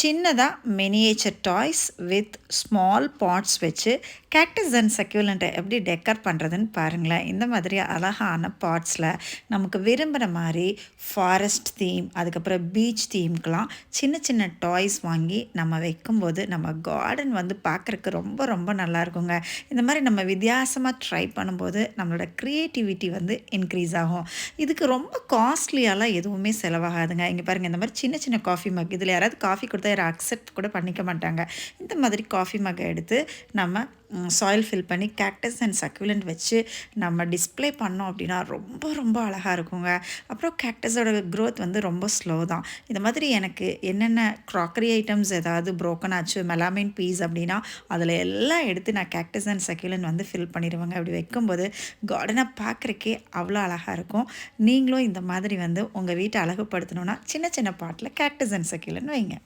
சின்னதா miniature toys with small pots வச்சு cactus and சக்யூலண்ட்டை எப்படி டெக்கர் பண்ணுறதுன்னு பாருங்களேன். இந்த மாதிரி அழகான பாட்ஸில் நமக்கு விரும்புகிற மாதிரி ஃபாரஸ்ட் தீம், அதுக்கப்புறம் பீச் தீம்க்கெலாம் சின்ன சின்ன டாய்ஸ் வாங்கி நம்ம வைக்கும்போது நம்ம கார்டன் வந்து பார்க்குறக்கு ரொம்ப ரொம்ப நல்லா இருக்குங்க. இந்த மாதிரி நம்ம வித்தியாசமாக ட்ரை பண்ணும்போது நம்மளோட க்ரியேட்டிவிட்டி வந்து இன்க்ரீஸ் ஆகும். இதுக்கு ரொம்ப காஸ்ட்லியாலாம் எதுவுமே செலவாகாதுங்க. இங்கே பாருங்கள், இந்த மாதிரி சின்ன சின்ன காஃபி மக், இதில் யாராவது காஃபி கொடுத்தா யாரும் அக்செப்ட் கூட பண்ணிக்க மாட்டாங்க. இந்த மாதிரி காஃபி மக்கை எடுத்து நம்ம சாயில் ஃபில் பண்ணி கேக்டஸ் அண்ட் சக்யூலண்ட் வச்சு நம்ம டிஸ்ப்ளே பண்ணோம் அப்படின்னா ரொம்ப ரொம்ப அழகாக இருக்குங்க. அப்புறம் கேக்டஸோட க்ரோத் வந்து ரொம்ப ஸ்லோ தான். இந்த மாதிரி எனக்கு என்னென்ன க்ராக்கரி ஐட்டம்ஸ் ஏதாவது ப்ரோக்கன் ஆச்சு, மெலாமைன் பீஸ் அப்படின்னா அதில் எல்லாம் எடுத்து நான் கேக்டஸ் அண்ட் சக்யூலண்ட் வந்து ஃபில் பண்ணிடுவேங்க. அப்படி வைக்கும்போது கார்டனை பார்க்குறக்கே அவ்வளோ அழகாக இருக்கும். நீங்களும் இந்த மாதிரி வந்து உங்கள் வீட்டை அழகுபடுத்தணுன்னா சின்ன சின்ன பாட்டில் கேக்டஸ் அண்ட் சக்யூலண்ட் வைங்க.